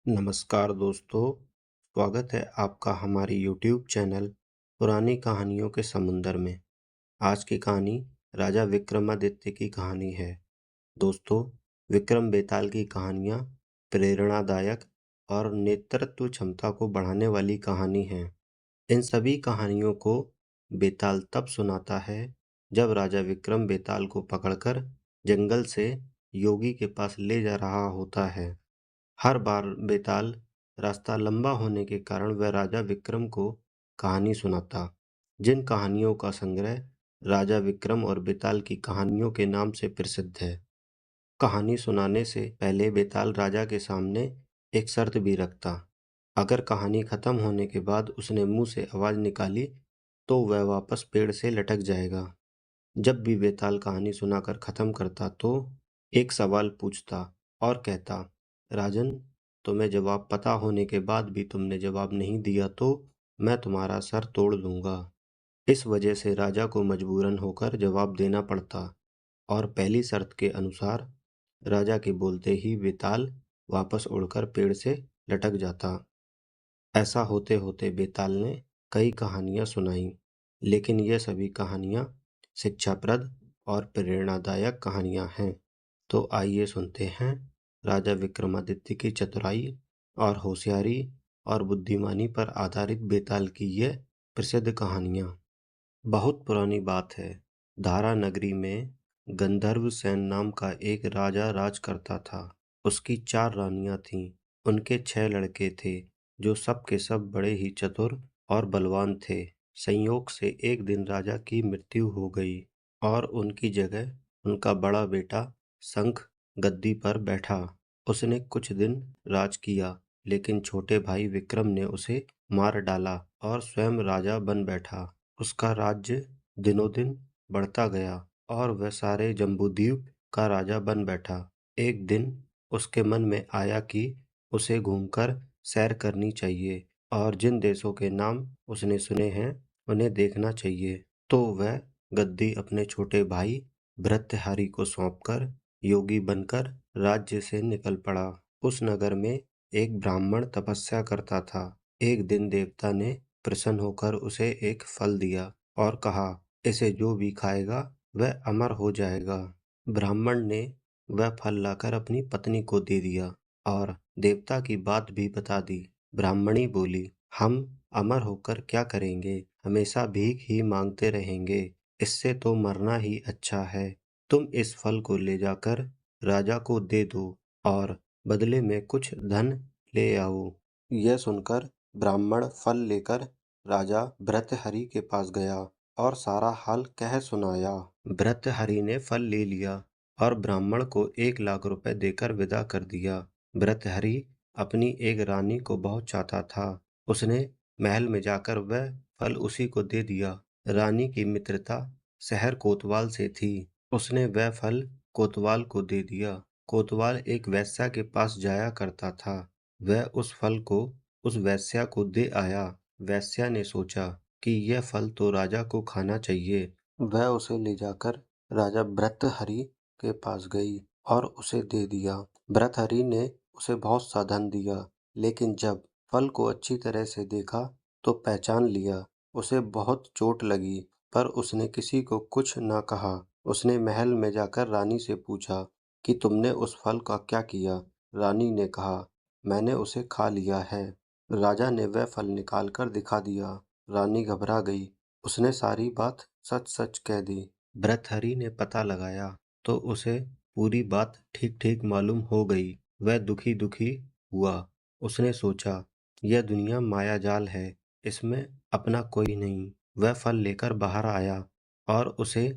नमस्कार दोस्तों, स्वागत है आपका हमारे YouTube चैनल पुरानी कहानियों के समुंदर में। आज की कहानी राजा विक्रमादित्य की कहानी है। दोस्तों, विक्रम बेताल की कहानियाँ प्रेरणादायक और नेतृत्व क्षमता को बढ़ाने वाली कहानी हैं। इन सभी कहानियों को बेताल तब सुनाता है जब राजा विक्रम बेताल को पकड़कर जंगल से योगी के पास ले जा रहा होता है। हर बार बेताल रास्ता लंबा होने के कारण वह राजा विक्रम को कहानी सुनाता। जिन कहानियों का संग्रह राजा विक्रम और बेताल की कहानियों के नाम से प्रसिद्ध है। कहानी सुनाने से पहले बेताल राजा के सामने एक शर्त भी रखता। अगर कहानी खत्म होने के बाद उसने मुंह से आवाज निकाली तो वह वापस पेड़ से लटक जाएगा। जब भी बेताल कहानी सुनाकर खत्म करता तो एक सवाल पूछता और कहता, राजन, तुम्हें जवाब पता होने के बाद भी तुमने जवाब नहीं दिया तो मैं तुम्हारा सर तोड़ दूंगा। इस वजह से राजा को मजबूरन होकर जवाब देना पड़ता और पहली शर्त के अनुसार राजा के बोलते ही बेताल वापस उड़कर पेड़ से लटक जाता। ऐसा होते होते बेताल ने कई कहानियां सुनाई, लेकिन ये सभी कहानियां शिक्षाप्रद और प्रेरणादायक कहानियां हैं। तो आइए सुनते हैं राजा विक्रमादित्य की चतुराई और होशियारी और बुद्धिमानी पर आधारित बेताल की ये प्रसिद्ध कहानियां। बहुत पुरानी बात है। धारा नगरी में गंधर्व सेन नाम का एक राजा राज करता था। उसकी 4 रानियां थीं। उनके 6 लड़के थे, जो सब के सब बड़े ही चतुर और बलवान थे। संयोग से एक दिन राजा की मृत्यु हो गई और उनकी जगह उनका बड़ा बेटा शंख गद्दी पर बैठा। उसने कुछ दिन राज किया, लेकिन छोटे भाई विक्रम ने उसे मार डाला और स्वयं राजा बन बैठा। उसका राज्य दिनों दिन बढ़ता गया और वह सारे जम्बूद्वीप का राजा बन बैठा। एक दिन उसके मन में आया कि उसे घूमकर सैर करनी चाहिए और जिन देशों के नाम उसने सुने हैं उन्हें देखना चाहिए। तो वह गद्दी अपने छोटे भाई भृत्यहरि को सौंपकर योगी बनकर राज्य से निकल पड़ा। उस नगर में एक ब्राह्मण तपस्या करता था। एक दिन देवता ने प्रसन्न होकर उसे एक फल दिया और कहा, इसे जो भी खाएगा वह अमर हो जाएगा। ब्राह्मण ने वह फल लाकर अपनी पत्नी को दे दिया और देवता की बात भी बता दी। ब्राह्मणी बोली, हम अमर होकर क्या करेंगे? हमेशा भीख ही मांगते रहेंगे। इससे तो मरना ही अच्छा है। तुम इस फल को ले जाकर राजा को दे दो और बदले में कुछ धन ले आओ। यह सुनकर ब्राह्मण फल लेकर राजा भृत्यहरि के पास गया और सारा हाल कह सुनाया। भृत्यहरि ने फल ले लिया और ब्राह्मण को 1 लाख रुपए देकर विदा कर दिया। भृत्यहरि अपनी एक रानी को बहुत चाहता था। उसने महल में जाकर वह फल उसी को दे दिया। रानी की मित्रता शहर कोतवाल से थी। उसने वह फल कोतवाल को दे दिया। कोतवाल एक वेश्या के पास जाया करता था। वह उस फल को उस वेश्या को दे आया। वेश्या ने सोचा कि यह फल तो राजा को खाना चाहिए। वह उसे ले जाकर राजा भृत्यहरि के पास गई और उसे दे दिया। भृत्यहरि ने उसे बहुत सा धन दिया, लेकिन जब फल को अच्छी तरह से देखा तो पहचान लिया। उसे बहुत चोट लगी, पर उसने किसी को कुछ न कहा। उसने महल में जाकर रानी से पूछा कि तुमने उस फल का क्या किया? रानी ने कहा, मैंने उसे खा लिया है। राजा ने वह फल निकालकर दिखा दिया। रानी घबरा गई। उसने सारी बात सच सच कह दी। भृत्यहरि ने पता लगाया तो उसे पूरी बात ठीक ठीक मालूम हो गई। वह दुखी दुखी हुआ। उसने सोचा, यह दुनिया मायाजाल है, इसमें अपना कोई नहीं। वह फल लेकर बाहर आया और उसे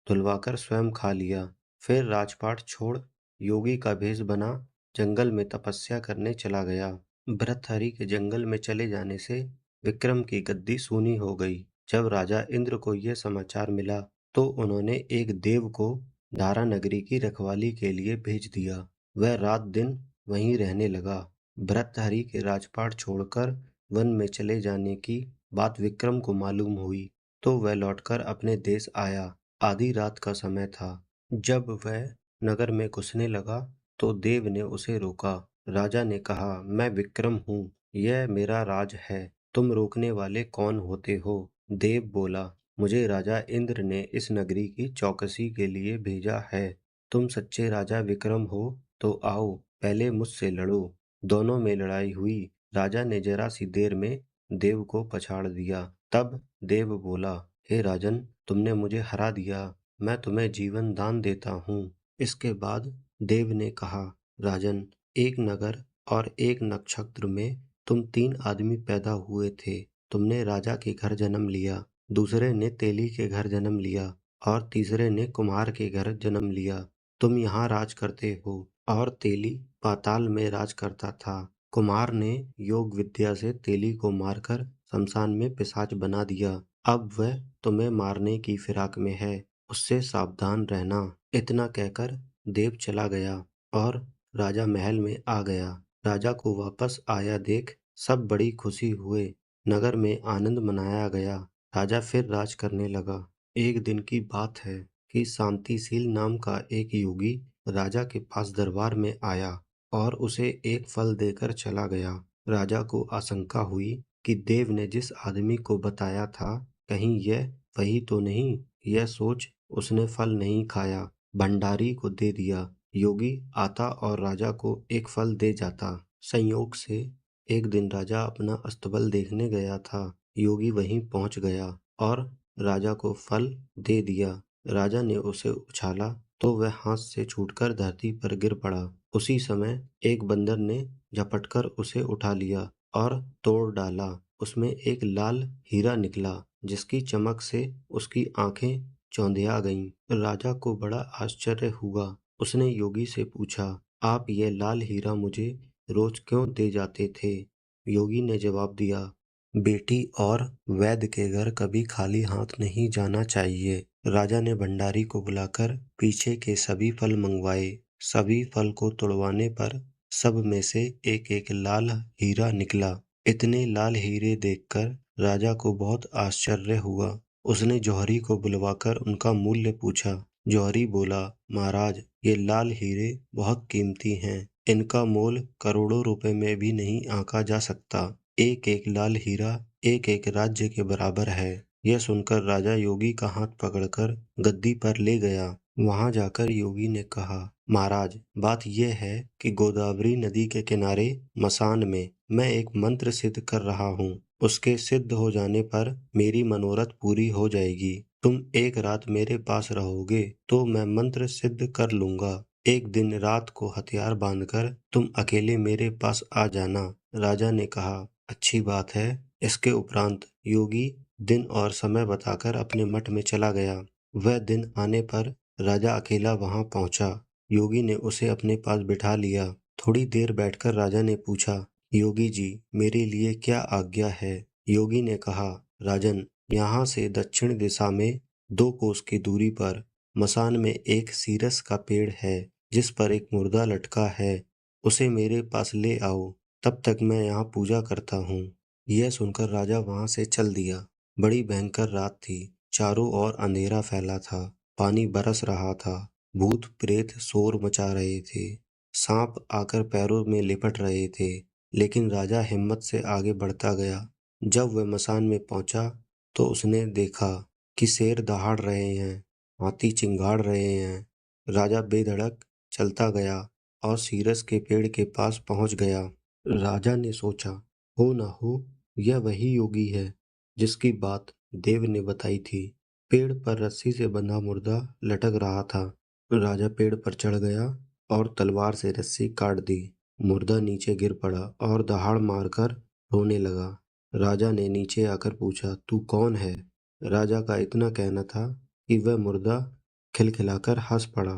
धुलवाकर स्वयं खा लिया। फिर राजपाट छोड़ योगी का भेष बना जंगल में तपस्या करने चला गया। भृत्यहरि के जंगल में चले जाने से विक्रम की गद्दी सूनी हो गई। जब राजा इंद्र को यह समाचार मिला तो उन्होंने एक देव को धारा नगरी की रखवाली के लिए भेज दिया। वह रात दिन वहीं रहने लगा। भृत्यहरि के राजपाट छोड़कर वन में चले जाने की बात विक्रम को मालूम हुई तो वह लौटकर अपने देश आया। आधी रात का समय था। जब वह नगर में घुसने लगा तो देव ने उसे रोका। राजा ने कहा, मैं विक्रम हूँ, यह मेरा राज है, तुम रोकने वाले कौन होते हो? देव बोला, मुझे राजा इंद्र ने इस नगरी की चौकसी के लिए भेजा है। तुम सच्चे राजा विक्रम हो तो आओ, पहले मुझसे लड़ो। दोनों में लड़ाई हुई। राजा ने जरा सी देर में देव को पछाड़ दिया। तब देव बोला, हे राजन, तुमने मुझे हरा दिया, मैं तुम्हें जीवन दान देता हूँ। इसके बाद देव ने कहा, राजन, एक नगर और एक नक्षत्र में तुम 3 आदमी पैदा हुए थे। तुमने राजा के घर जन्म लिया, दूसरे ने तेली के घर जन्म लिया और तीसरे ने कुम्हार के घर जन्म लिया। तुम यहाँ राज करते हो और तेली पाताल में राज करता था। कुम्हार ने योग विद्या से तेली को मारकर शमशान में पिशाच बना दिया। अब वह तुम्हें मारने की फिराक में है, उससे सावधान रहना। इतना कहकर देव चला गया और राजा महल में आ गया। राजा को वापस आया देख सब बड़ी खुशी हुए। नगर में आनंद मनाया गया। राजा फिर राज करने लगा। एक दिन की बात है कि शांतिशील नाम का एक योगी राजा के पास दरबार में आया और उसे एक फल देकर चला गया। राजा को आशंका हुई कि देव ने जिस आदमी को बताया था, कहीं यह वही तो नहीं। यह सोच उसने फल नहीं खाया, भंडारी को दे दिया। योगी आता और राजा को एक फल दे जाता। संयोग से एक दिन राजा अपना अस्तबल देखने गया था। योगी वहीं पहुंच गया और राजा को फल दे दिया। राजा ने उसे उछाला तो वह हाथ से छूटकर धरती पर गिर पड़ा। उसी समय एक बंदर ने झपटकर उसे उठा लिया और तोड़ डाला। उसमें एक लाल हीरा निकला, जिसकी चमक से उसकी आंखें चौंधिया गईं। राजा को बड़ा आश्चर्य हुआ। उसने योगी से पूछा, आप ये लाल हीरा मुझे रोज क्यों दे जाते थे? योगी ने जवाब दिया, बेटी और वैद्य के घर कभी खाली हाथ नहीं जाना चाहिए। राजा ने भंडारी को बुलाकर पीछे के सभी फल मंगवाए। सभी फल को तोड़वाने पर सब में से एक एक लाल हीरा निकला। इतने लाल हीरे देखकर राजा को बहुत आश्चर्य हुआ। उसने जौहरी को बुलवाकर उनका मूल्य पूछा। जौहरी बोला, महाराज, ये लाल हीरे बहुत कीमती हैं। इनका मोल करोड़ों रुपए में भी नहीं आंका जा सकता। एक एक लाल हीरा एक एक राज्य के बराबर है। यह सुनकर राजा योगी का हाथ पकड़कर गद्दी पर ले गया। वहां जाकर योगी ने कहा, महाराज, बात यह है कि गोदावरी नदी के किनारे मसान में मैं एक मंत्र सिद्ध कर रहा हूँ। उसके सिद्ध हो जाने पर मेरी मनोरथ पूरी हो जाएगी। तुम एक रात मेरे पास रहोगे तो मैं मंत्र सिद्ध कर लूंगा। एक दिन रात को हथियार बांधकर तुम अकेले मेरे पास आ जाना। राजा ने कहा, अच्छी बात है। इसके उपरांत योगी दिन और समय बताकर अपने मठ में चला गया। वह दिन आने पर राजा अकेला वहां पहुंचा। योगी ने उसे अपने पास बिठा लिया। थोड़ी देर बैठकर राजा ने पूछा, योगी जी, मेरे लिए क्या आज्ञा है? योगी ने कहा, राजन, यहाँ से दक्षिण दिशा में 2 कोस की दूरी पर मसान में एक सीरस का पेड़ है, जिस पर एक मुर्दा लटका है। उसे मेरे पास ले आओ, तब तक मैं यहाँ पूजा करता हूँ। यह सुनकर राजा वहां से चल दिया। बड़ी भयंकर रात थी। चारों ओर अंधेरा फैला था। पानी बरस रहा था। भूत प्रेत शोर मचा रहे थे। सांप आकर पैरों में लिपट रहे थे। लेकिन राजा हिम्मत से आगे बढ़ता गया। जब वह मसान में पहुंचा तो उसने देखा कि शेर दहाड़ रहे हैं, हाथी चिंगाड़ रहे हैं। राजा बेधड़क चलता गया और सीरस के पेड़ के पास पहुंच गया। राजा ने सोचा, हो न हो यह वही योगी है जिसकी बात देव ने बताई थी। पेड़ पर रस्सी से बंधा मुर्दा लटक रहा था। राजा पेड़ पर चढ़ गया और तलवार से रस्सी काट दी। मुर्दा नीचे गिर पड़ा और दहाड़ मारकर रोने लगा। राजा ने नीचे आकर पूछा, तू कौन है? राजा का इतना कहना था कि वह मुर्दा खिलखिलाकर हंस पड़ा।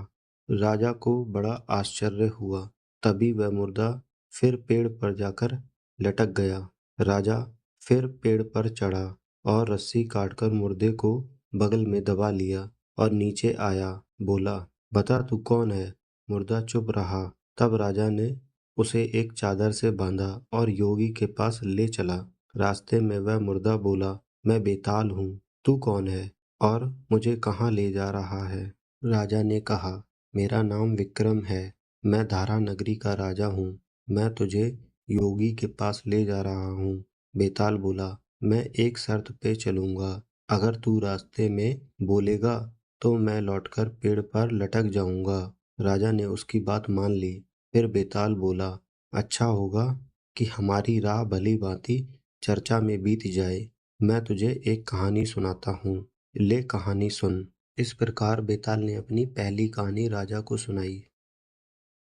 राजा को बड़ा आश्चर्य हुआ। तभी वह मुर्दा फिर पेड़ पर जाकर लटक गया। राजा फिर पेड़ पर चढ़ा और रस्सी काटकर मुर्दे को बगल में दबा लिया और नीचे आया। बोला, बता तू कौन है? मुर्दा चुप रहा। तब राजा ने उसे एक चादर से बांधा और योगी के पास ले चला। रास्ते में वह मुर्दा बोला, मैं बेताल हूँ, तू कौन है और मुझे कहाँ ले जा रहा है? राजा ने कहा, मेरा नाम विक्रम है, मैं धारा नगरी का राजा हूँ। मैं तुझे योगी के पास ले जा रहा हूँ। बेताल बोला, मैं एक शर्त पे चलूँगा। अगर तू रास्ते में बोलेगा तो मैं लौटकर पेड़ पर लटक जाऊँगा। राजा ने उसकी बात मान ली। फिर बेताल बोला, अच्छा होगा कि हमारी राह भली-भांति चर्चा में बीत जाए। मैं तुझे एक कहानी सुनाता हूँ। ले कहानी सुन। इस प्रकार बेताल ने अपनी पहली कहानी राजा को सुनाई।